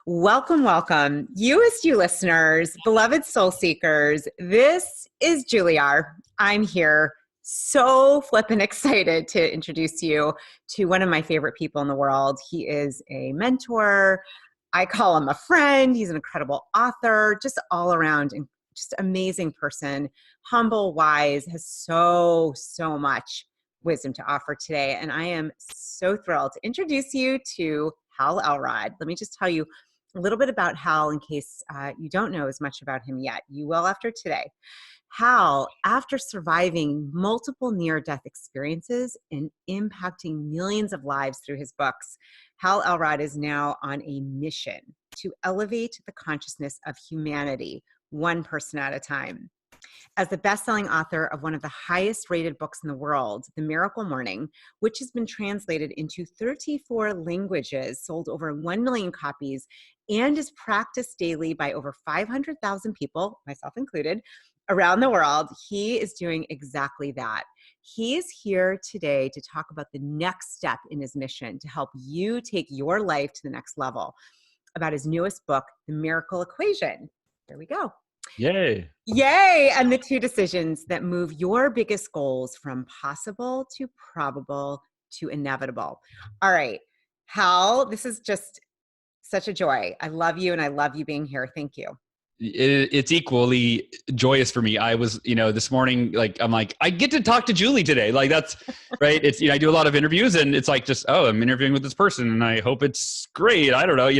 Welcome, welcome. You listeners, beloved soul seekers. This is Juliar. I'm here so flippin' excited to introduce you to one of my favorite people in the world. He is a mentor. I call him a friend. He's an incredible author, just all around and just amazing person, humble, wise, has so much wisdom to offer today. And I am so thrilled to introduce you to Hal Elrod. Let me just tell you a little bit about Hal in case you don't know as much about him yet. You will after today. Hal, after surviving multiple near-death experiences and impacting millions of lives through his books, Hal Elrod is now on a mission to elevate the consciousness of humanity, one person at a time. As the best-selling author of one of the highest-rated books in the world, The Miracle Morning, which has been translated into 34 languages, sold over 1 million copies, and is practiced daily by over 500,000 people, myself included, around the world, he is doing exactly that. He is here today to talk about the next step in his mission to help you take your life to the next level, about his newest book, The Miracle Equation. Here we go. Yay. Yay. And the 2 decisions that move your biggest goals from possible to probable to inevitable. All right, Hal, this is just such a joy. I love you and I love you being here. Thank you. It's equally joyous for me. I was, this morning, I'm like, I get to talk to Julie today. Like that's right. It's, I do a lot of interviews and it's like, just, I'm interviewing with this person and I hope it's great. I don't know,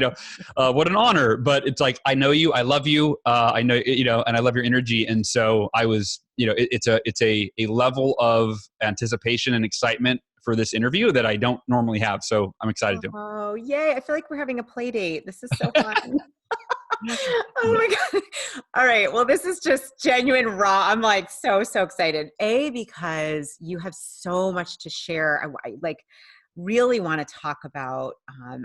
what an honor, but it's like, I know you, I love you. I know, and I love your energy. And so I was, it's a level of anticipation and excitement for this interview that I don't normally have. So I'm excited to. Oh, yay. I feel like we're having a play date. This is so fun. Oh my God. All right. Well, this is just genuine raw. I'm like so excited. Because you have so much to share. I really want to talk about,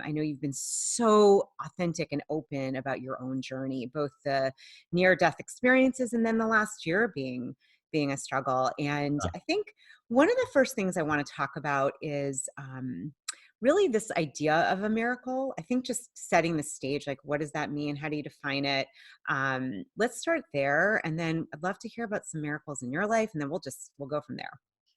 I know you've been so authentic and open about your own journey, both the near-death experiences and then the last year being a struggle. And I think one of the first things I want to talk about is really this idea of a miracle. I think just setting the stage, like what does that mean? How do you define it? Let's start there. And then I'd love to hear about some miracles in your life. And then we'll go from there.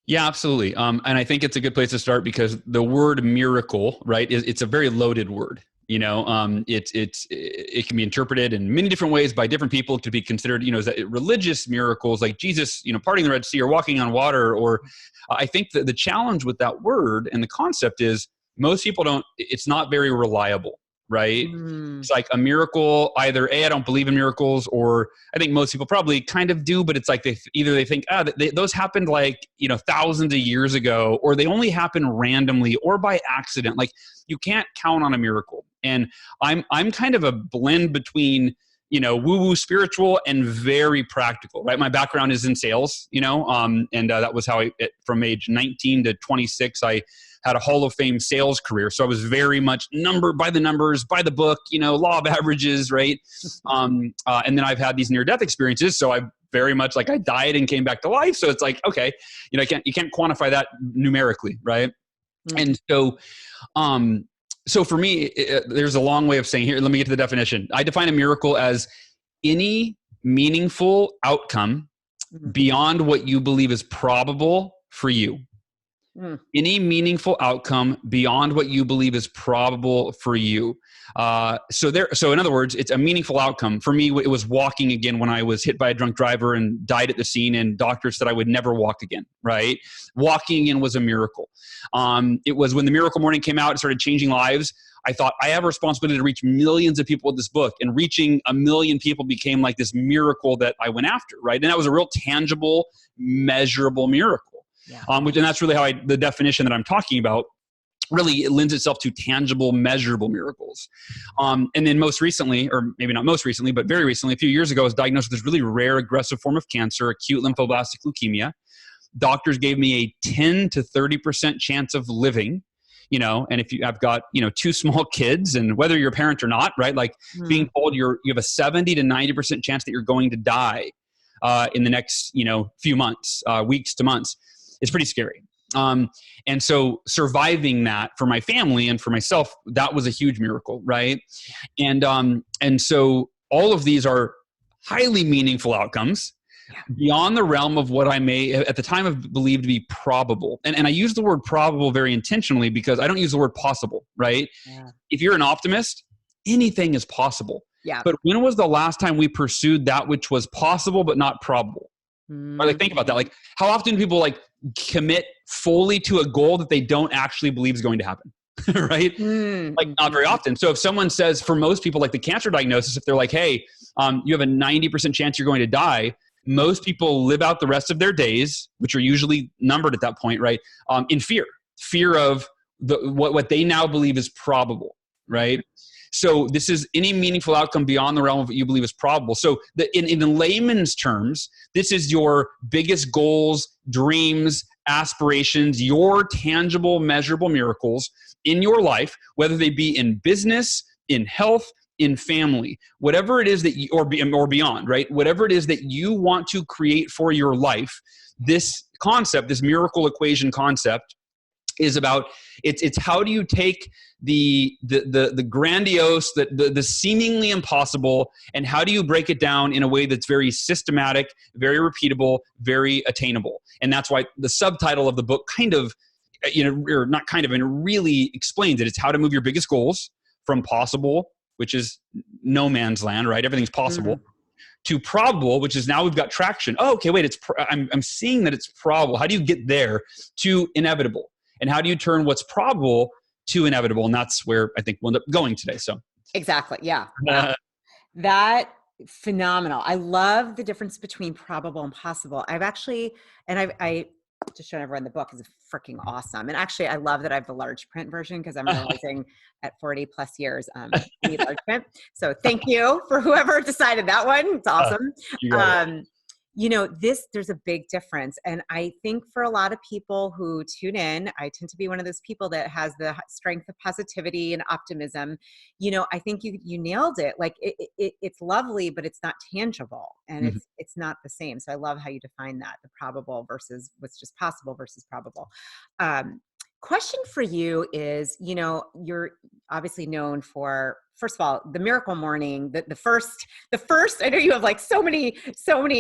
Yeah, absolutely. And I think it's a good place to start because the word miracle, right, it's a very loaded word. It can be interpreted in many different ways by different people to be considered, as religious miracles like Jesus, parting the Red Sea or walking on water. Or I think that the challenge with that word and the concept is most people it's not very reliable, right? It's like a miracle, either I don't believe in miracles, or I think most people probably kind of do, but it's like they think, those happened thousands of years ago, or they only happen randomly or by accident. Like you can't count on a miracle. And I'm kind of a blend between, woo-woo spiritual and very practical, right? My background is in sales, and that was how from age 19 to 26, I had a Hall of Fame sales career. So I was very much by the numbers, by the book, law of averages, right? And then I've had these near-death experiences. So I very much I died and came back to life. So it's like, okay, you can't quantify that numerically, right? Mm-hmm. And so for me, there's a long way of saying here, let me get to the definition. I define a miracle as any meaningful outcome beyond what you believe is probable for you. Any meaningful outcome beyond what you believe is probable for you. So in other words, it's a meaningful outcome. For me, it was walking again when I was hit by a drunk driver and died at the scene, and doctors said I would never walk again, right? Walking again was a miracle. It was when The Miracle Morning came out and started changing lives, I thought I have a responsibility to reach millions of people with this book, and reaching 1 million people became like this miracle that I went after, right? And that was a real tangible, measurable miracle. Yeah. And that's really the definition that I'm talking about really it lends itself to tangible, measurable miracles. And then most recently, or maybe not most recently, but very recently, a few years ago, I was diagnosed with this really rare aggressive form of cancer, acute lymphoblastic leukemia. Doctors gave me a 10 to 30% chance of living, and if I've got, 2 small kids, and whether you're a parent or not, right? Like being told you have a 70 to 90% chance that you're going to die in the next, few months, weeks to months. It's pretty scary. And so surviving that for my family and for myself, that was a huge miracle, right? And so all of these are highly meaningful outcomes beyond the realm of what I may at the time have believed to be probable. And I use the word probable very intentionally because I don't use the word possible, right? Yeah. If you're an optimist, anything is possible. Yeah. But when was the last time we pursued that which was possible but not probable? Or like, think about that. Like, how often do people like commit fully to a goal that they don't actually believe is going to happen? Right? Like, not very often. So if someone says, for most people, like the cancer diagnosis, if they're like, hey, you have a 90% chance you're going to die, most people live out the rest of their days, which are usually numbered at that point, right? In fear of what they now believe is probable, right? So this is any meaningful outcome beyond the realm of what you believe is probable. So in layman's terms, this is your biggest goals, dreams, aspirations, your tangible, measurable miracles in your life, whether they be in business, in health, in family, whatever it is that you, or beyond, right? Whatever it is that you want to create for your life, this concept, this miracle equation concept, is about it's how do you take the grandiose, the seemingly impossible, and how do you break it down in a way that's very systematic, very repeatable, very attainable. And that's why the subtitle of the book kind of, or not kind of, and it really explains it. It's how to move your biggest goals from possible, which is no man's land, right? Everything's possible. To probable, which is now we've got traction. Oh, okay, wait, I'm seeing that it's probable. How do you get there? To inevitable. And how do you turn what's probable to inevitable? And that's where I think we'll end up going today. So exactly. Yeah. That phenomenal. I love the difference between probable and possible. I've actually, and I just showing everyone the book is freaking awesome. And actually I love that I have the large print version because I'm realizing at 40 plus years, I need large print. So thank you for whoever decided that one. It's awesome. There's a big difference. And I think for a lot of people who tune in, I tend to be one of those people that has the strength of positivity and optimism. I think you nailed it. Like it's lovely, but it's not tangible and it's not the same. So I love how you define that, the probable versus what's just possible versus probable. Question for you is, you're obviously known for, first of all, the Miracle Morning, the first, I know you have like so many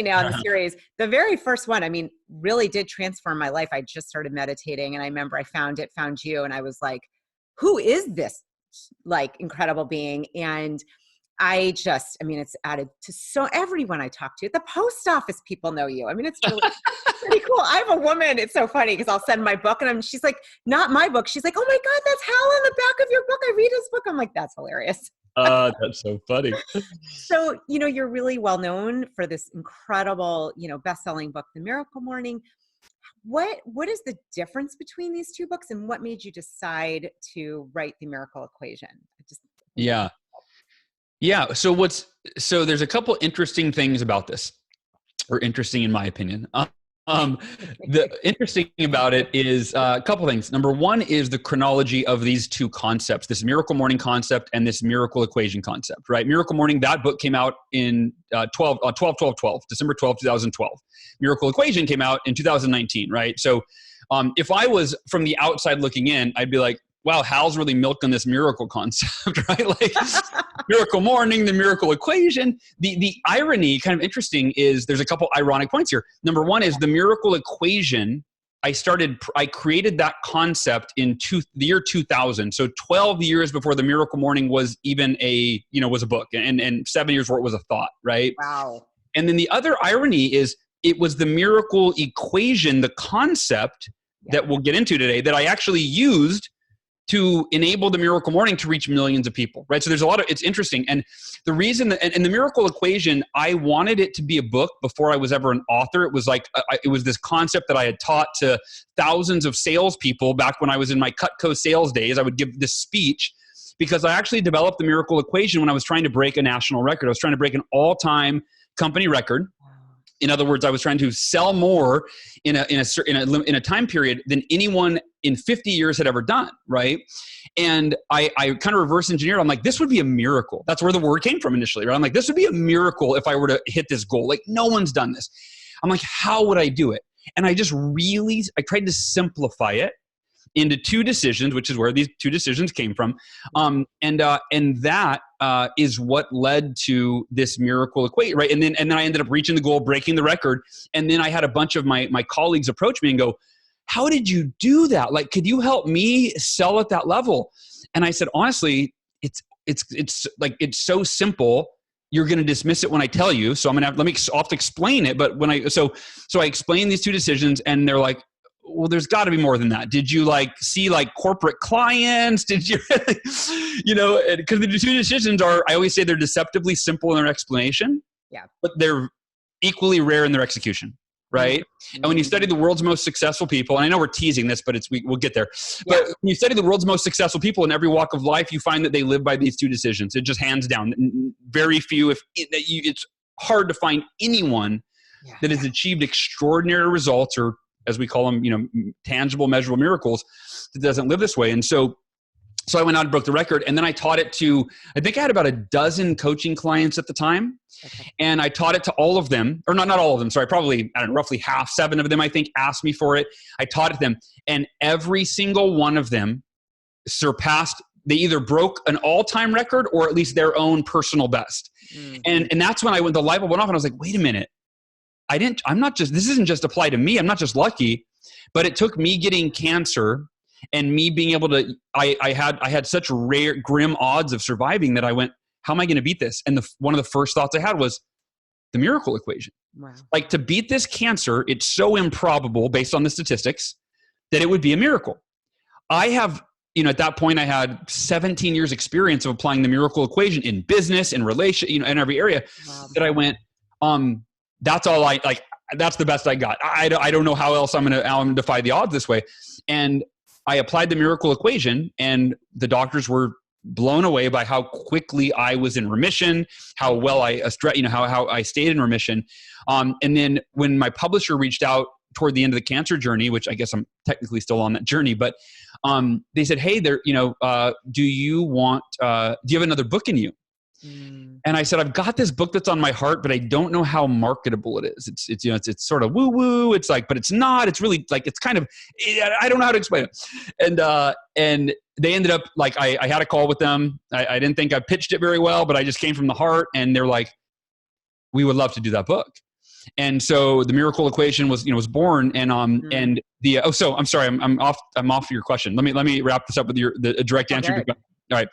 now in the series. The very first one, I mean, really did transform my life. I just started meditating and I remember I found you. And I was like, who is this like incredible being? And it's added to everyone I talk to. At the post office, people know you. I mean, it's really pretty cool. I have a woman, it's so funny because I'll send my book and she's like, not my book. She's like, oh my God, that's Hal in the back of your book. I read his book. I'm like, that's hilarious. That's so funny. So, you're really well known for this incredible, best-selling book, The Miracle Morning. What is the difference between these two books and what made you decide to write The Miracle Equation? Yeah. So there's a couple interesting things about this, or interesting in my opinion. The interesting about it is a couple things. Number one is the chronology of these two concepts, this Miracle Morning concept and this Miracle Equation concept, right? Miracle Morning, that book came out in December 12, 2012. Miracle Equation came out in 2019, right? So if I was from the outside looking in, I'd be like, wow, Hal's really milking this miracle concept, right? Like Miracle Morning, the Miracle Equation. The irony, kind of interesting, is there's a couple ironic points here. Number one is the Miracle Equation. I created that concept in the year 2000. So 12 years before the Miracle Morning was even was a book, and 7 years before it was a thought, right? Wow. And then the other irony is it was the Miracle Equation, the concept that we'll get into today, that I actually used to enable the Miracle Morning to reach millions of people, right? So there's it's interesting. And the reason and the Miracle Equation, I wanted it to be a book before I was ever an author. It was like, it was this concept that I had taught to thousands of salespeople back when I was in my Cutco sales days. I would give this speech because I actually developed the Miracle Equation when I was trying to break a national record. I was trying to break an all-time company record. In other words, I was trying to sell more in a time period than anyone in 50 years had ever done, right? And I kind of reverse engineered. I'm like, this would be a miracle. That's where the word came from initially, right? I'm like, this would be a miracle if I were to hit this goal. Like, no one's done this. I'm like, how would I do it? And I tried to simplify it into 2 decisions, which is where these 2 decisions came from. And that is what led to this miracle equation, right? And then I ended up reaching the goal, breaking the record. And then I had a bunch of my colleagues approach me and go, how did you do that? Like, could you help me sell at that level? And I said, honestly, it's like, it's so simple. You're going to dismiss it when I tell you. So I'll have to explain it. But so I explained these 2 decisions, and they're like, well, there's got to be more than that. Did you see corporate clients? Did you, because the 2 decisions I always say they're deceptively simple in their explanation, but they're equally rare in their execution, right? Mm-hmm. And when you study the world's most successful people, and I know we're teasing this, but we'll get there. But when you study the world's most successful people in every walk of life, you find that they live by these 2 decisions. It just hands down. Very few, it's hard to find anyone that has achieved extraordinary results, or as we call them, tangible, measurable miracles, that doesn't live this way. And so I went out and broke the record, and then I taught it to, I think I had about a dozen coaching clients at the time. Okay. And I taught it to all of them, or not all of them, sorry, probably, roughly half, 7 of them, I think, asked me for it. I taught it to them, and every single one of them surpassed, they either broke an all-time record or at least their own personal best. Mm-hmm. And that's when the light bulb went off, and I was like, wait a minute. This isn't just applied to me. I'm not just lucky, but it took me getting cancer and me being able to, I had such grim odds of surviving that I went, how am I going to beat this? And one of the first thoughts I had was the miracle equation. Wow. Like, to beat this cancer, it's so improbable based on the statistics that it would be a miracle. I have, at that point I had 17 years experience of applying the miracle equation in business, in relation, in every area. Wow. That I went, that's all that's the best I got. I don't know how else I'm going to defy the odds this way. And I applied the miracle equation, and the doctors were blown away by how quickly I was in remission, how well how I stayed in remission. And then when my publisher reached out toward the end of the cancer journey, which I guess I'm technically still on that journey, but they said, hey, do you have another book in you? And I said, I've got this book that's on my heart, but I don't know how marketable it is. It's sort of woo woo. It's like, but it's not. It's really like, it's kind of, I don't know how to explain it. And they ended up I had a call with them. I didn't think I pitched it very well, but I just came from the heart, and they're like, we would love to do that book. And so the miracle equation was born. And so I'm sorry, I'm off your question. Let me wrap this up with the direct answer. Okay. All right.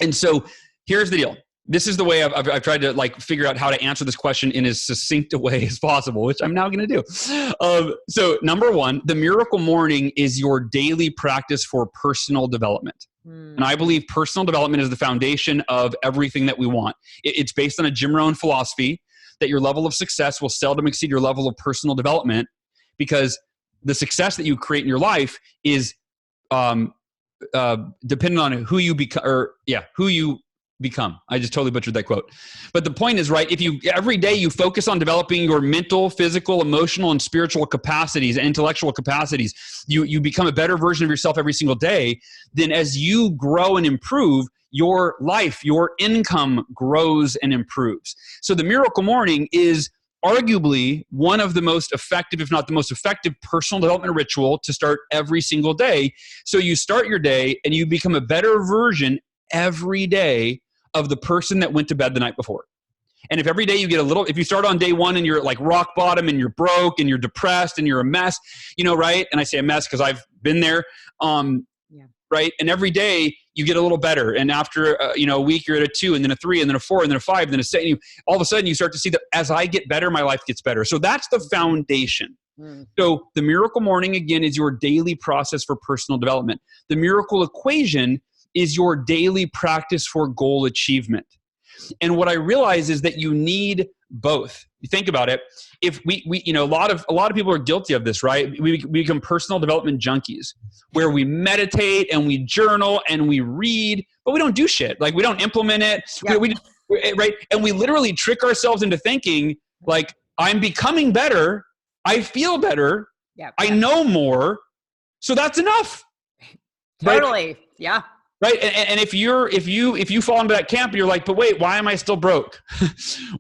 And so here's the deal. This is the way I've tried to figure out how to answer this question in as succinct a way as possible, which I'm now going to do. So number 1, the miracle morning is your daily practice for personal development. And I believe personal development is the foundation of everything that we want. It's based on a Jim Rohn philosophy that your level of success will seldom exceed your level of personal development, because the success that you create in your life is dependent on who you become. I just totally butchered that quote. But the point is, right, if every day you focus on developing your mental, physical, emotional, and spiritual capacities and intellectual capacities, you become a better version of yourself every single day. Then as you grow and improve, your life, your income grows and improves. So the miracle morning is arguably one of the most effective, if not the most effective, personal development ritual to start every single day. So you start your day and you become a better version every day of the person that went to bed the night before. And if every day you get if you start on day 1 and you're at rock bottom and you're broke and you're depressed and you're a mess, right? And I say a mess because I've been there, right? And every day you get a little better. And after, a week, you're at a 2 and then a 3 and then a 4 and then a 5 and then a 7. All of a sudden you start to see that as I get better, my life gets better. So that's the foundation. So the miracle morning, again, is your daily process for personal development. The miracle equation is your daily practice for goal achievement. And what I realize is that you need both. You think about it. If we a lot of people are guilty of this, right? We become personal development junkies, where we meditate and we journal and we read, but we don't do shit. We don't implement it. Yeah. Right? And we literally trick ourselves into thinking I'm becoming better. I feel better. Yeah. I know more. So that's enough. Totally. Right? Yeah. Right. And if you fall into that camp, you're like, but wait, why am I still broke?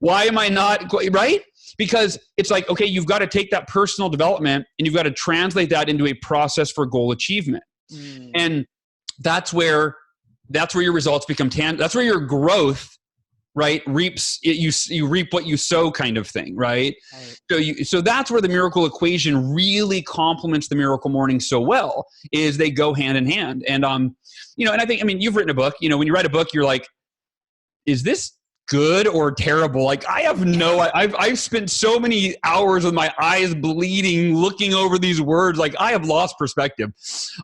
Why am I not, right? Because it's like, okay, you've got to take that personal development and you've got to translate that into a process for goal achievement. And that's where your results become that's where your growth, right, reaps it, you reap what you sow, kind of thing, right? So that's where the miracle equation really complements the miracle morning so well, is they go hand in hand. And and I mean, you've written a book. When you write a book, you're like, is this good or terrible? Like, I've spent so many hours with my eyes bleeding looking over these words. Like, I have lost perspective.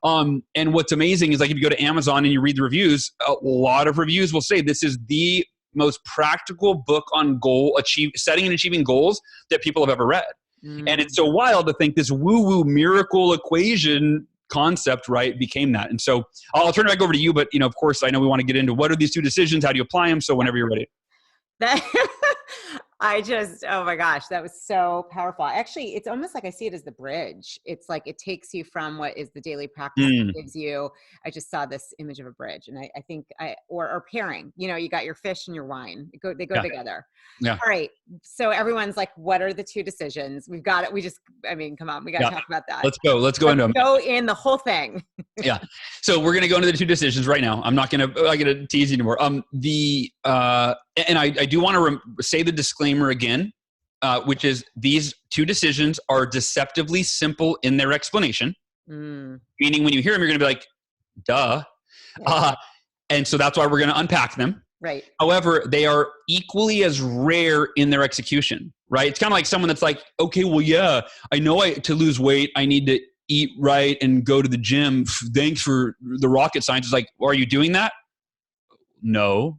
And what's amazing is, like, if you go to Amazon and you read the reviews, a lot of reviews will say this is the most practical book on setting and achieving goals that people have ever read. And it's so wild to think this woo-woo miracle equation concept, right, became that. And so I'll turn it back over to you, but of course, I know we want to get into what are these two decisions, how do you apply them? So whenever you're ready. Oh my gosh, that was so powerful. Actually, it's almost like I see it as the bridge. It's like it takes you from what is the daily practice that gives you. I just saw this image of a bridge, and I think or pairing. You got your fish and your wine. They go together. Yeah. All right. So everyone's like, what are the two decisions? We've got it. Come on, we got to talk about that. Let's go into them. Go in the whole thing. Yeah. So we're going to go into the two decisions right now. I'm not going to tease you anymore. And I do want to say the disclaimer again, which is these two decisions are deceptively simple in their explanation. Meaning when you hear them, you're going to be like, duh. And so that's why we're going to unpack them. Right. However, they are equally as rare in their execution, right? It's kind of like someone that's like, okay, well, yeah, I know to lose weight, I need to eat right and go to the gym. Thanks for the rocket science. It's like, well, are you doing that? No.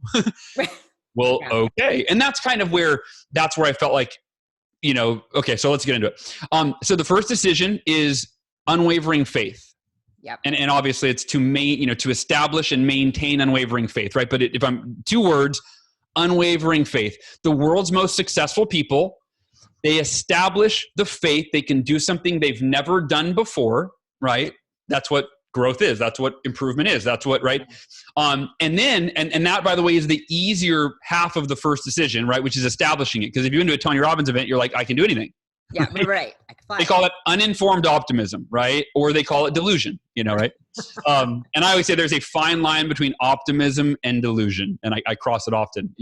Well, okay. And that's kind of where I felt like, okay, so let's get into it. So the first decision is unwavering faith. Yep. And obviously it's to establish and maintain unwavering faith, right? But if I'm 2 words, unwavering faith. The world's most successful people, they establish the faith they can do something they've never done before, right? That's what growth is. That's what improvement is. That's what, right? And that, by the way, is the easier half of the first decision, right? Which is establishing it. Because if you go into a Tony Robbins event, you're like, I can do anything. Yeah, right. They call it uninformed optimism, right? Or they call it delusion, right? And I always say there's a fine line between optimism and delusion, and I cross it often,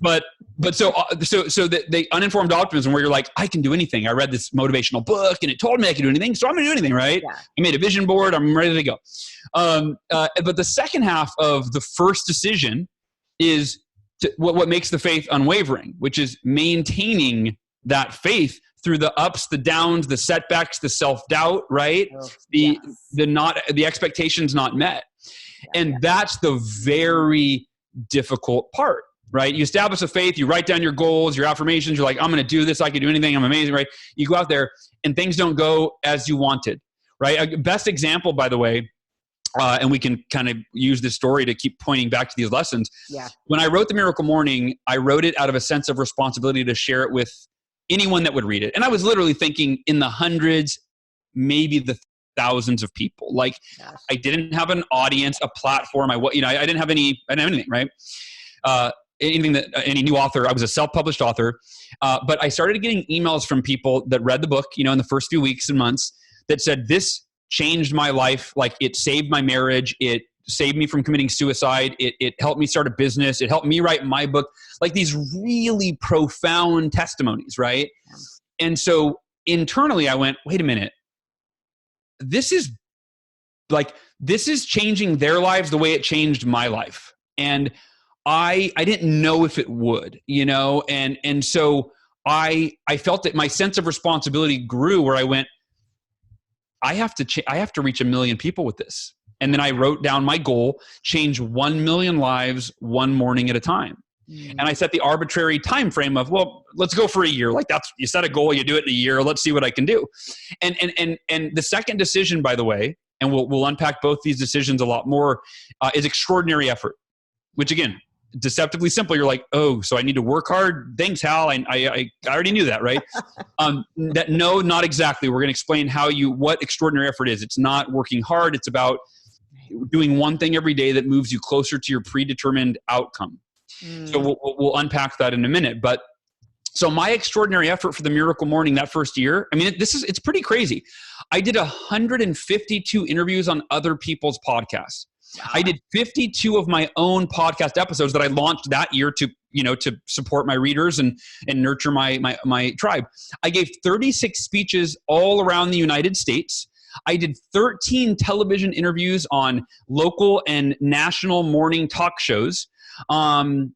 But so the uninformed optimism, where you're like, I can do anything. I read this motivational book, and it told me I could do anything, so I'm going to do anything, right? Yeah. I made a vision board. I'm ready to go. But the second half of the first decision is what makes the faith unwavering, which is maintaining that faith through the ups, the downs, the setbacks, the self-doubt, right? The expectations not met. And that's the very difficult part, right? You establish a faith, you write down your goals, your affirmations, you're like, I'm going to do this, I can do anything, I'm amazing, right? You go out there and things don't go as you wanted, right? Best example, by the way, and we can kind of use this story to keep pointing back to these lessons. Yeah. When I wrote The Miracle Morning, I wrote it out of a sense of responsibility to share it with anyone that would read it. And I was literally thinking in the hundreds, maybe the thousands of people. Like, I didn't have an audience, a platform. I didn't have anything, right? Any new author. I was a self-published author. But I started getting emails from people that read the book, in the first few weeks and months, that said, this changed my life. Like, it saved my marriage. It saved me from committing suicide. It helped me start a business. It helped me write my book. Like, these really profound testimonies, right? And so internally I went, wait a minute. This is changing their lives the way it changed my life. And I didn't know if it would, and so I felt that my sense of responsibility grew, where I went, I have to reach 1 million people with this. And then I wrote down my goal, change 1 million lives one morning at a time. And I set the arbitrary time frame of, well, let's go for a year. Like, you set a goal, you do it in a year. Let's see what I can do. And the second decision, by the way, and we'll unpack both these decisions a lot more, is extraordinary effort, which, again, deceptively simple. You're like, oh, so I need to work hard. Thanks, Hal. I already knew that, right? No, not exactly. We're going to explain what extraordinary effort is. It's not working hard. It's about doing one thing every day that moves you closer to your predetermined outcome. So we'll unpack that in a minute. But So my extraordinary effort for the Miracle Morning that first year, I mean, it's pretty crazy. I did 152 interviews on other people's podcasts. Wow. I did 52 of my own podcast episodes that I launched that year to support my readers and nurture my tribe. I gave 36 speeches all around the United States. I did 13 television interviews on local and national morning talk shows. And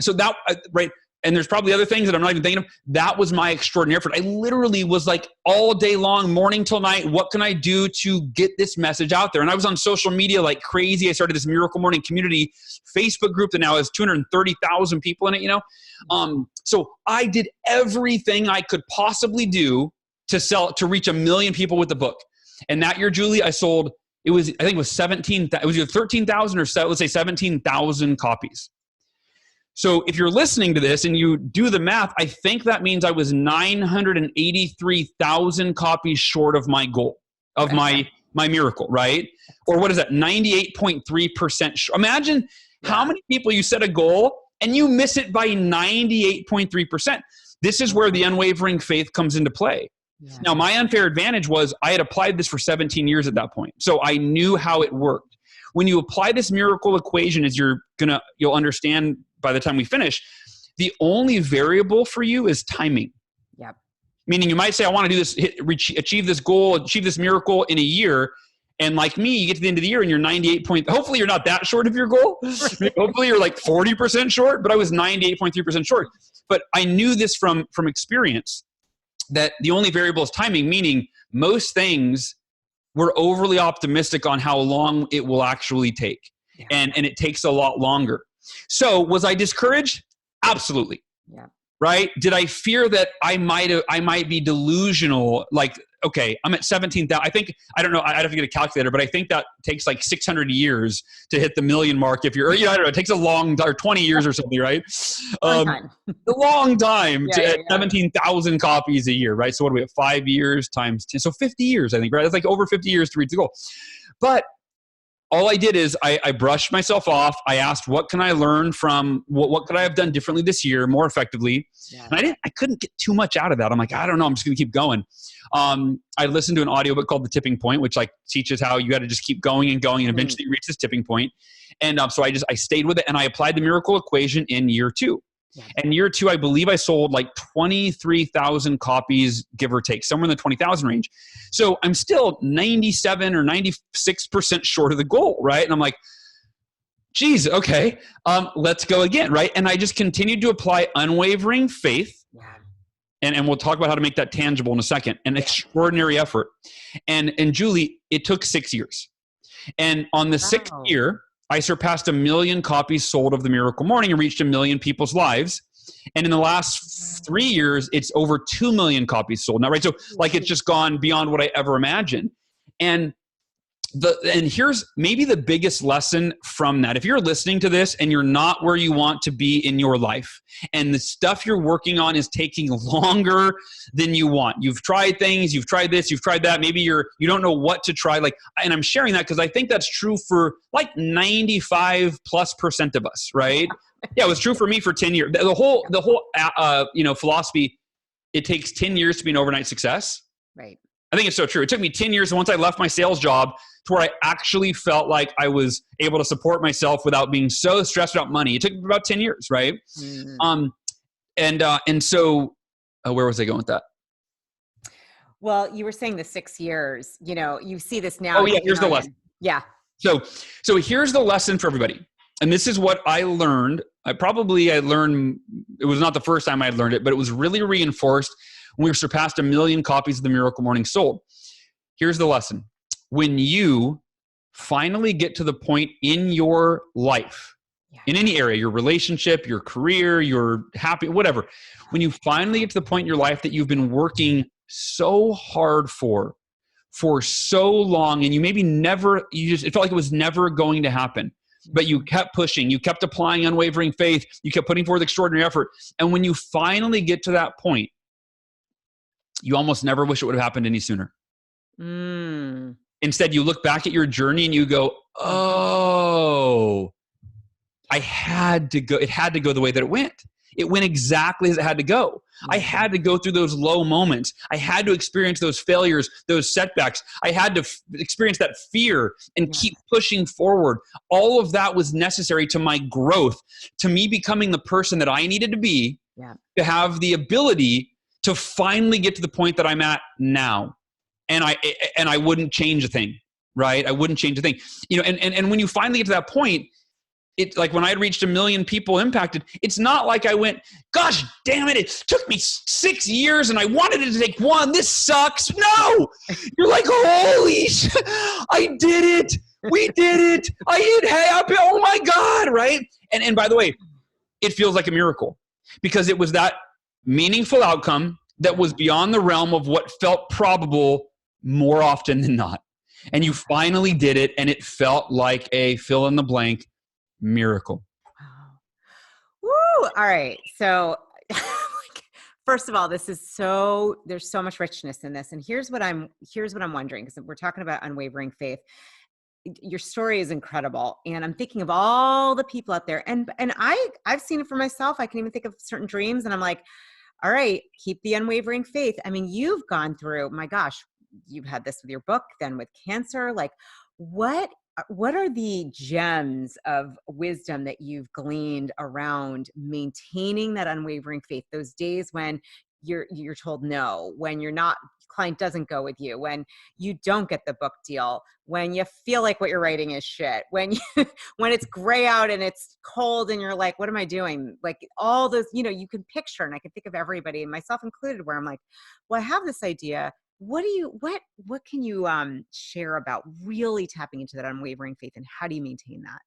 so that, right. And there's probably other things that I'm not even thinking of. That was my extraordinary effort. I literally was like all day long, morning till night, what can I do to get this message out there? And I was on social media like crazy. I started this Miracle Morning community Facebook group that now has 230,000 people in it, So I did everything I could possibly do to reach 1 million people with the book. And that year, Julie, I sold, I think it was either 13,000 or let's say 17,000 copies. So if you're listening to this and you do the math, I think that means I was 983,000 copies short of my goal, of my miracle, right? Or what is that? 98.3%. Imagine how many people you set a goal and you miss it by 98.3%. This is where the unwavering faith comes into play. Yeah. Now, my unfair advantage was I had applied this for 17 years at that point. So I knew how it worked. When you apply this miracle equation, as you'll understand by the time we finish, the only variable for you is timing. Yep. Meaning you might say, I want to do this, achieve this goal, achieve this miracle in a year. And like me, you get to the end of the year and you're 98 point. Hopefully you're not that short of your goal. Hopefully you're like 40% short, but I was 98.3% short. But I knew this from experience that the only variable is timing, meaning most things we're overly optimistic on how long it will actually take. Yeah. And it takes a lot longer. So was I discouraged? Absolutely. Yeah. Right? Did I fear that I might be delusional? Like, okay, I'm at 17,000. I don't know. I'd have to get a calculator, but I think that takes like 600 years to hit the million mark. If you're, I don't know, it takes a long, or 20 years or something, right? A long time to 17,000 copies a year, right? So what do we have? 5 years times 10. So 50 years, I think, right? It's like over 50 years to reach the goal. But all I did is I brushed myself off. I asked, what can I learn from, what could I have done differently this year more effectively? Yeah. And I couldn't get too much out of that. I'm like, I don't know. I'm just going to keep going. I listened to an audiobook called The Tipping Point, which like teaches how you got to just keep going and going and eventually reach this tipping point. And so I stayed with it and I applied the miracle equation in year 2. Yeah. And year 2, I believe I sold like 23,000 copies, give or take, somewhere in the 20,000 range. So I'm still 97 or 96% short of the goal, right? And I'm like, geez, okay, let's go again, right? And I just continued to apply unwavering faith. Yeah. And we'll talk about how to make that tangible in a second. An extraordinary effort. And Julie, it took 6 years. And on the 6th year, I surpassed 1 million copies sold of the Miracle Morning and reached 1 million people's lives. And in the last 3 years, it's over 2 million copies sold now, right? So like it's just gone beyond what I ever imagined. And here's maybe the biggest lesson from that. If you're listening to this and you're not where you want to be in your life and the stuff you're working on is taking longer than you want, you've tried things, you've tried this, you've tried that, maybe you don't know what to try. And I'm sharing that because I think that's true for like 95+% of us, right? Yeah, it was true for me for 10 years. The whole philosophy, it takes 10 years to be an overnight success. Right. I think it's so true. It took me 10 years once I left my sales job to where I actually felt like I was able to support myself without being so stressed about money. It took about 10 years, right? Mm-hmm. And so where was I going with that? Well, you were saying the 6 years, you see this now. Oh yeah, here's the lesson. Yeah. So here's the lesson for everybody. And this is what I learned. I learned, it was not the first time I had learned it, but it was really reinforced when we surpassed 1 million copies of the Miracle Morning sold. Here's the lesson. When you finally get to the point in your life, in any area, your relationship, your career, your happy, whatever, when you finally get to the point in your life that you've been working so hard for so long, and you maybe it felt like it was never going to happen, but you kept pushing, you kept applying unwavering faith, you kept putting forth extraordinary effort. And when you finally get to that point, you almost never wish it would have happened any sooner. Mm. Instead, you look back at your journey and you go, oh, it had to go the way that it went. it went exactly as it had to go. I had to go through those low moments. I had to experience those failures, those setbacks. I had to experience that fear and keep pushing forward. All of that was necessary to my growth, to me becoming the person that I needed to be, to have the ability to finally get to the point that I'm at now. And I wouldn't change a thing, right? I wouldn't change a thing. You know, and when you finally get to that point, it's like when I had reached 1 million people impacted, it's not like I went, gosh, damn it, it took me 6 years and I wanted it to take 1. This sucks. No, you're like, holy shit, I did it. We did it. Oh my God, right? And by the way, it feels like a miracle because it was that meaningful outcome that was beyond the realm of what felt probable more often than not. And you finally did it, and it felt like a fill in the blank miracle. Woo! All right. So first of all, there's so much richness in this. And here's what I'm wondering, because we're talking about unwavering faith. Your story is incredible. And I'm thinking of all the people out there, and I've seen it for myself. I can even think of certain dreams, and I'm like, all right, keep the unwavering faith. I mean, you've gone through, my gosh, you've had this with your book, then with cancer. Like, what are the gems of wisdom that you've gleaned around maintaining that unwavering faith? Those days when you're told no, when client doesn't go with you, when you don't get the book deal, when you feel like what you're writing is shit, when it's gray out and it's cold and you're like, what am I doing? Like all those, you can picture, and I can think of everybody, myself included, where I'm like, well, I have this idea. What can you share about really tapping into that unwavering faith, and how do you maintain that?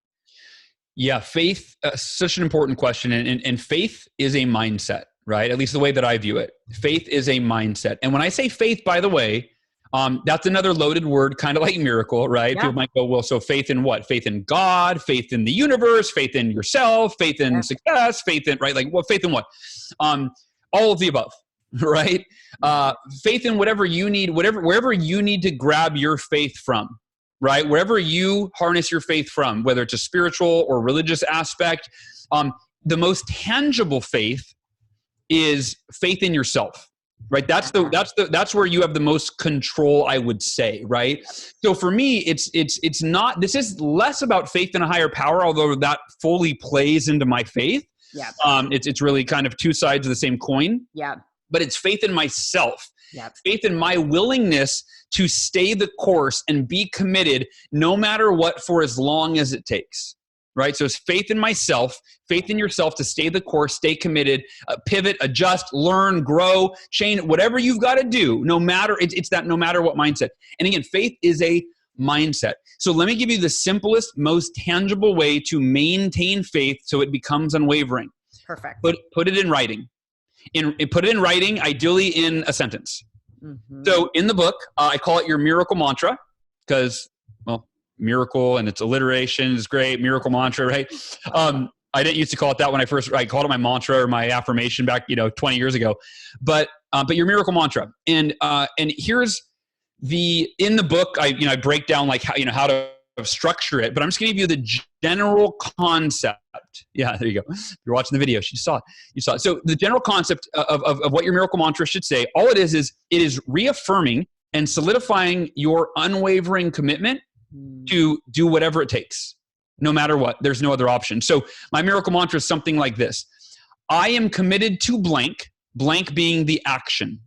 Yeah, faith, such an important question. And faith is a mindset, right? At least the way that I view it. Faith is a mindset. And when I say faith, by the way, that's another loaded word, kind of like miracle, right? Yeah. People might go, well, so faith in what? Faith in God, faith in the universe, faith in yourself, faith in success, faith in, right? Like, what faith in what? All of the above. Right? Faith in whatever you need, wherever you need to grab your faith from, right? Wherever you harness your faith from, whether it's a spiritual or religious aspect, the most tangible faith is faith in yourself, right? That's where you have the most control, I would say, right? So for me, it's not, this is less about faith in a higher power, although that fully plays into my faith. Yeah. It's really kind of two sides of the same coin. Yeah. But it's faith in myself, faith in my willingness to stay the course and be committed no matter what for as long as it takes, right? So it's faith in myself, faith in yourself to stay the course, stay committed, pivot, adjust, learn, grow, change, whatever you've got to do, no matter, it's that no matter what mindset. And again, faith is a mindset. So let me give you the simplest, most tangible way to maintain faith so it becomes unwavering. Perfect. Put it in writing. Put it in writing, ideally in a sentence. Mm-hmm. So in the book, I call it your miracle mantra because, well, miracle and its alliteration is great. Miracle mantra, right? I didn't used to call it that when I called it my mantra or my affirmation back, 20 years ago. But your miracle mantra. And here's in the book, I break down like how to structure it, but I'm just going to give you the general concept. Yeah, there you go. If you're watching the video, you saw it. So the general concept of what your miracle mantra should say, all it is reaffirming and solidifying your unwavering commitment to do whatever it takes, no matter what. There's no other option. So my miracle mantra is something like this. I am committed to blank, blank being the action,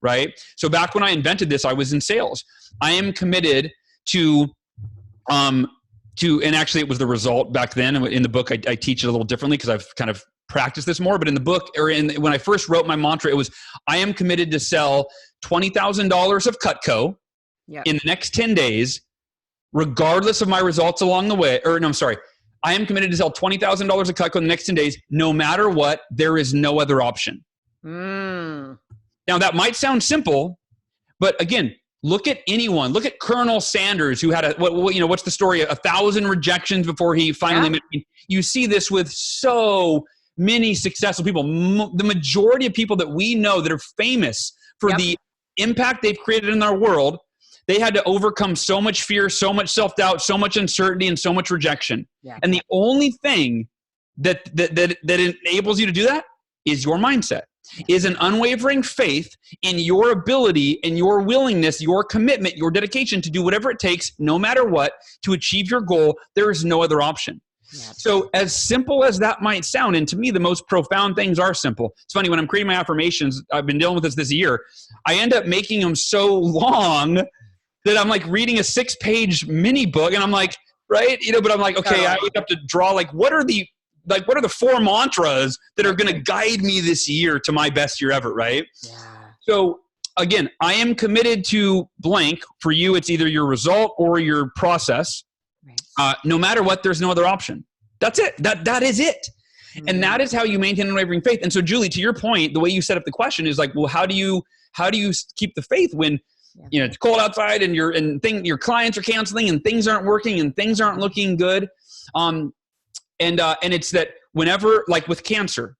right? So back when I invented this, I was in sales. I am committed to, and actually it was the result back then. In the book, I teach it a little differently because I've kind of practiced this more. But in the book, when I first wrote my mantra, it was, I am committed to sell $20,000 of Cutco in the next 10 days, regardless of my results along the way. I am committed to sell $20,000 of Cutco in the next 10 days, no matter what. There is no other option. Now that might sound simple, but again, look at anyone. Look at Colonel Sanders, who had what's the story? 1,000 rejections before he finally. You see this with so many successful people. The majority of people that we know that are famous for the impact they've created in our world, they had to overcome so much fear, so much self-doubt, so much uncertainty, and so much rejection. Yeah. And the only thing that enables you to do that is your mindset, is an unwavering faith in your ability and your willingness, your commitment, your dedication to do whatever it takes, no matter what, to achieve your goal. There is no other option. Yeah. So as simple as that might sound, and to me, the most profound things are simple. It's funny, when I'm creating my affirmations, I've been dealing with this year, I end up making them so long that I'm like reading a 6-page mini book, and I'm like, right? But I'm like, okay, I have to draw what are the 4 mantras that are going to guide me this year to my best year ever, right? Yeah. So again, I am committed to blank. For you, it's either your result or your process. Right. No matter what, there's no other option. That's it. That is it. Mm-hmm. And that is how you maintain unwavering faith. And so, Julie, to your point, the way you set up the question is like, well, how do you keep the faith when it's cold outside and your clients are canceling and things aren't working and things aren't looking good? And it's that whenever, like with cancer,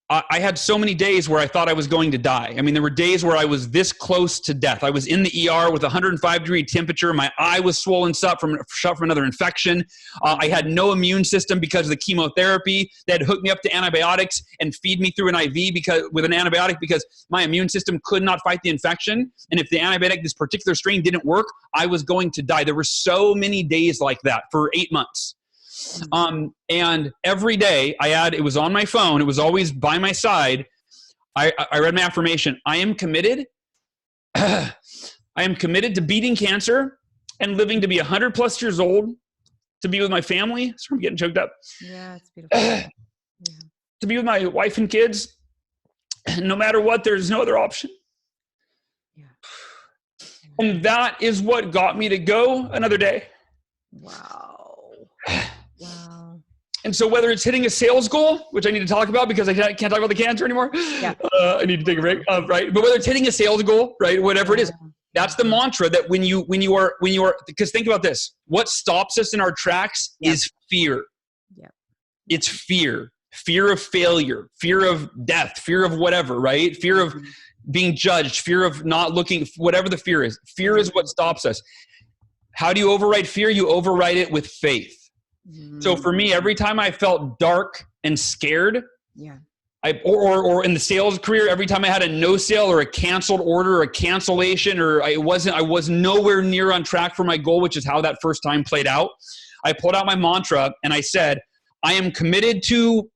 I had so many days where I thought I was going to die. I mean, there were days where I was this close to death. I was in the ER with 105-degree temperature. My eye was swollen shut from another infection. I had no immune system because of the chemotherapy. They had hooked me up to antibiotics and feed me through an IV with an antibiotic because my immune system could not fight the infection. And if the antibiotic, this particular strain, didn't work, I was going to die. There were so many days like that for 8 months. And every day it was on my phone. It was always by my side. I read my affirmation. I am committed. I am committed to beating cancer and living to be 100+ years old, to be with my family. Sorry, I'm getting choked up. Yeah, it's beautiful. Yeah. To be with my wife and kids. No matter what, there's no other option. Yeah. And that is what got me to go another day. Wow. Wow. And so whether it's hitting a sales goal, which I need to talk about because I can't talk about the cancer anymore. Yeah. I need to take a break. Right. But whether it's hitting a sales goal, right, whatever it is, that's the mantra that when you are, because think about this, what stops us in our tracks is fear. Yeah. It's fear of failure, fear of death, fear of whatever, right? Fear of being judged, fear of not looking, whatever the fear is. Fear is what stops us. How do you override fear? You override it with faith. So for me, every time I felt dark and scared, or in the sales career, every time I had a no sale or a canceled order or a cancellation, or I was nowhere near on track for my goal, which is how that first time played out. I pulled out my mantra and I said, I am committed to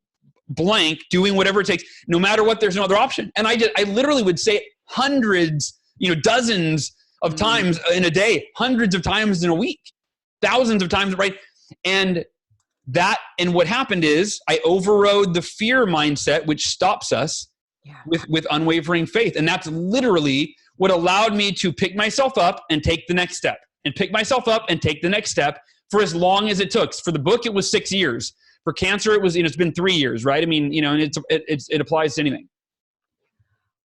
blank, doing whatever it takes, no matter what, there's no other option. And I literally would say hundreds, dozens of times in a day, hundreds of times in a week, thousands of times, right? And what happened is I overrode the fear mindset, which stops us with unwavering faith. And that's literally what allowed me to pick myself up and take the next step, and pick myself up and take the next step for as long as it took. For the book, it was 6 years. For cancer, it was, it's been 3 years, right? I mean, and it applies to anything.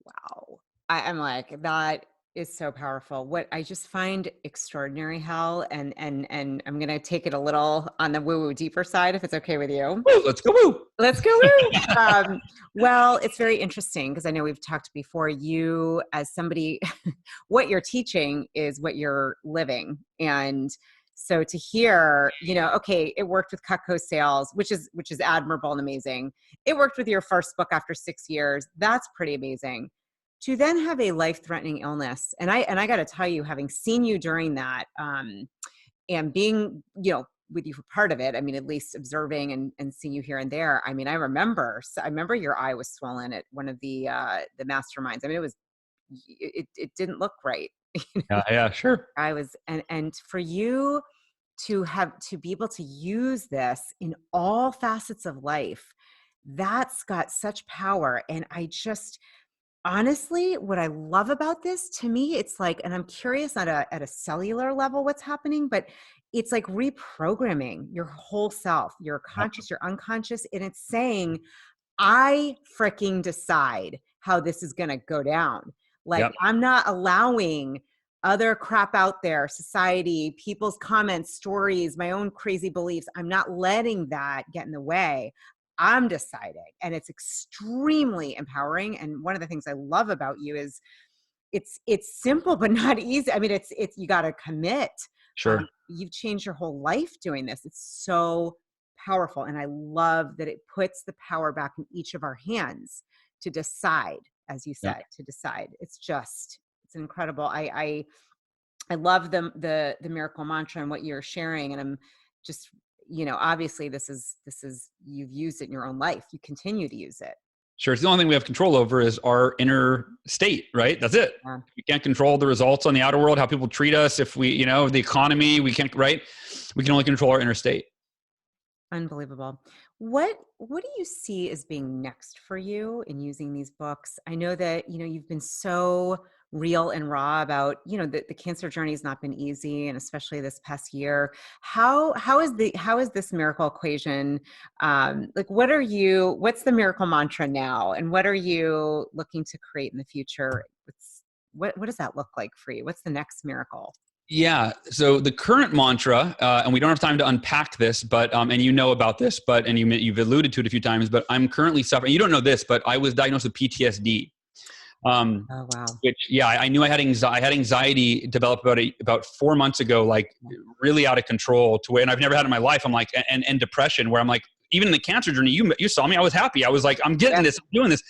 Wow. I'm like, that is so powerful. What I just find extraordinary, Hal, and I'm going to take it a little on the woo-woo deeper side, if it's okay with you. Woo, let's go woo. Let's go woo. Well, it's very interesting because I know we've talked before. You, as somebody, what you're teaching is what you're living. And so to hear, okay, it worked with Cutco sales, which is admirable and amazing. It worked with your first book after 6 years. That's pretty amazing. To then have a life-threatening illness. And I got to tell you, having seen you during that, and being, with you for part of it, I mean, at least observing and seeing you here and there. I mean, I remember your eye was swollen at one of the masterminds. I mean, it didn't look right. Yeah, sure. I was, and for you to be able to use this in all facets of life, that's got such power. And honestly, what I love about this, to me, it's like, and I'm curious at a cellular level what's happening, but it's like reprogramming your whole self, your conscious, your unconscious, and it's saying, I freaking decide how this is going to go down. Like, I'm not allowing other crap out there, society, people's comments, stories, my own crazy beliefs. I'm not letting that get in the way. I'm deciding, and it's extremely empowering. And one of the things I love about you is it's simple, but not easy. I mean, it's you got to commit. Sure. You've changed your whole life doing this. It's so powerful. And I love that it puts the power back in each of our hands to decide, as you said, to decide. It's incredible. I love the miracle mantra and what you're sharing. And I'm just, obviously this is, you've used it in your own life. You continue to use it. Sure. It's the only thing we have control over is our inner state, right? That's it. Yeah. We can't control the results on the outer world, how people treat us. If we, the economy, we can't, right? We can only control our inner state. Unbelievable. What do you see as being next for you in using these books? I know that, you've been so real and raw about, the cancer journey has not been easy, and especially this past year. How is this miracle equation? What's the miracle mantra now? And what are you looking to create in the future? What does that look like for you? What's the next miracle? Yeah. So the current mantra, and we don't have time to unpack this, but and you know about this, but and you've alluded to it a few times. But I'm currently suffering. You don't know this, but I was diagnosed with PTSD. Oh wow! Which I knew I had anxiety develop about 4 months ago, like really out of control to where, and I've never had it in my life. I'm like, and depression, where I'm like, even in the cancer journey, you saw me, I was happy. I was like, I'm getting this, I'm doing this.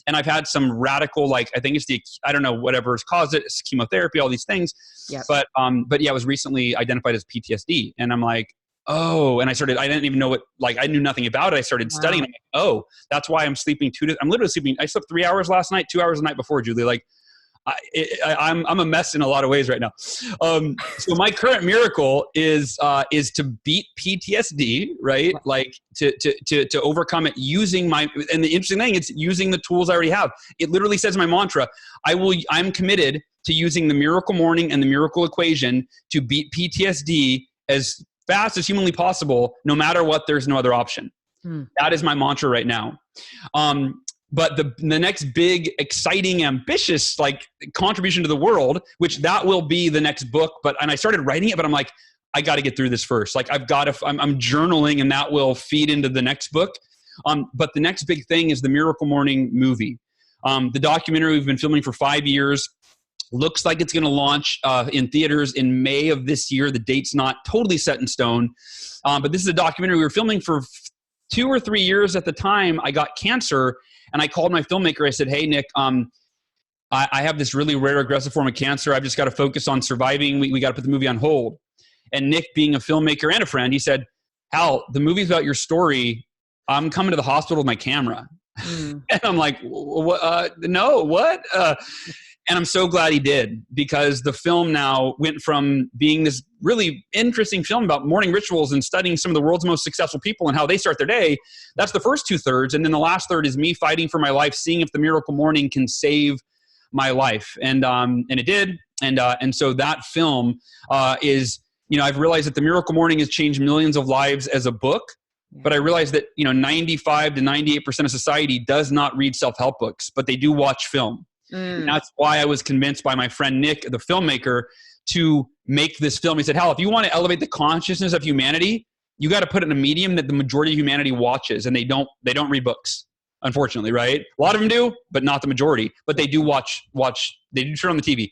And I've had some radical, like, I think it's I don't know, whatever's caused it, it's chemotherapy, all these things. Yep. But yeah, it was recently identified as PTSD. And I'm like, oh, and I didn't even know I knew nothing about it. I started studying. I'm like, oh, that's why I'm sleeping I'm literally sleeping. I slept 3 hours last night, 2 hours the night before, Julie. Like, I'm a mess in a lot of ways right now. So my current miracle is to beat PTSD, right? Like to overcome it using and the interesting thing, it's using the tools I already have. It literally says in my mantra, I'm committed to using the miracle morning and the miracle equation to beat PTSD as fast as humanly possible, no matter what. There's no other option. That is my mantra right now. But the next big, exciting, ambitious, like, contribution to the world, which that will be the next book. And I started writing it, but I'm like, I got to get through this first. Like, I'm journaling, and that will feed into the next book. But the next big thing is the Miracle Morning movie. The documentary we've been filming for 5 years. Looks like it's going to launch in theaters in May of this year. The date's not totally set in stone. But this is a documentary we were filming for 2 or 3 years. At the time, I got cancer, and I called my filmmaker. I said, hey, Nick, I have this really rare aggressive form of cancer. I've just got to focus on surviving. We got to put the movie on hold. And Nick, being a filmmaker and a friend, he said, Hal, the movie's about your story. I'm coming to the hospital with my camera. And I'm like, no, what? And I'm so glad he did, because the film now went from being this really interesting film about morning rituals and studying some of the world's most successful people and how they start their day. That's the first 2/3. And then the last third is me fighting for my life, seeing if the miracle morning can save my life. And it did. And so that film is, I've realized that the miracle morning has changed millions of lives as a book. But I realized that, 95 to 98% of society does not read self-help books, but they do watch film. And that's why I was convinced by my friend Nick, the filmmaker, to make this film. He said, Hal, if you want to elevate the consciousness of humanity, you got to put it in a medium that the majority of humanity watches, and they don't read books, unfortunately, right? A lot of them do, but not the majority. But they do watch. They do turn on the TV.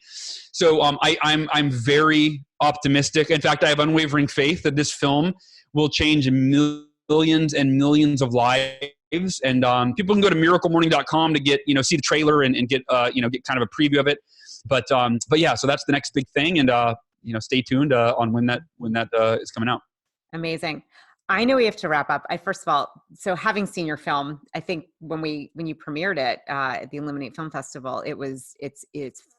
So I'm very optimistic. In fact, I have unwavering faith that this film will change millions and millions of lives. And people can go to miraclemorning.com to get, see the trailer and get, get kind of a preview of it. But yeah, so that's the next big thing. And, stay tuned on when that is coming out. Amazing. I know we have to wrap up. First of all, so having seen your film, I think when you premiered it at the Illuminate Film Festival, it's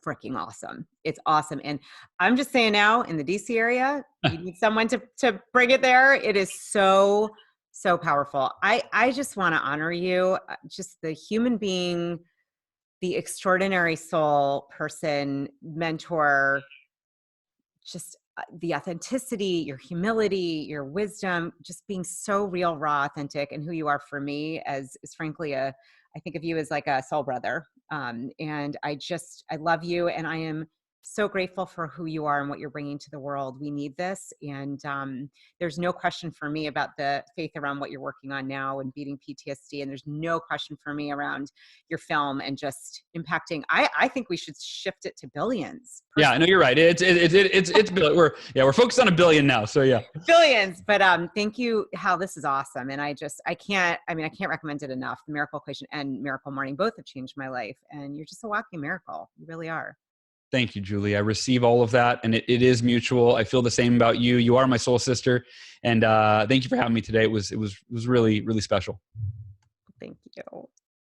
freaking awesome. It's awesome. And I'm just saying now, in the DC area, you need someone to bring it there. It is so powerful. I just want to honor you, just the human being, the extraordinary soul, person, mentor, just the authenticity, your humility, your wisdom, just being so real, raw, authentic, and who you are for me as frankly I think of you as like a soul brother. And I love you, and I am so grateful for who you are and what you're bringing to the world. We need this. And there's no question for me about the faith around what you're working on now and beating PTSD. And there's no question for me around your film and just impacting. I think we should shift it to billions. Yeah, I know you're right. It's we're focused on 1 billion now. So yeah. Billions. But thank you, Hal. This is awesome. And I can't recommend it enough. The Miracle Equation and Miracle Morning both have changed my life. And you're just a walking miracle. You really are. Thank you, Julie. I receive all of that, and it is mutual. I feel the same about you. You are my soul sister, and thank you for having me today. It was really, really special. Thank you.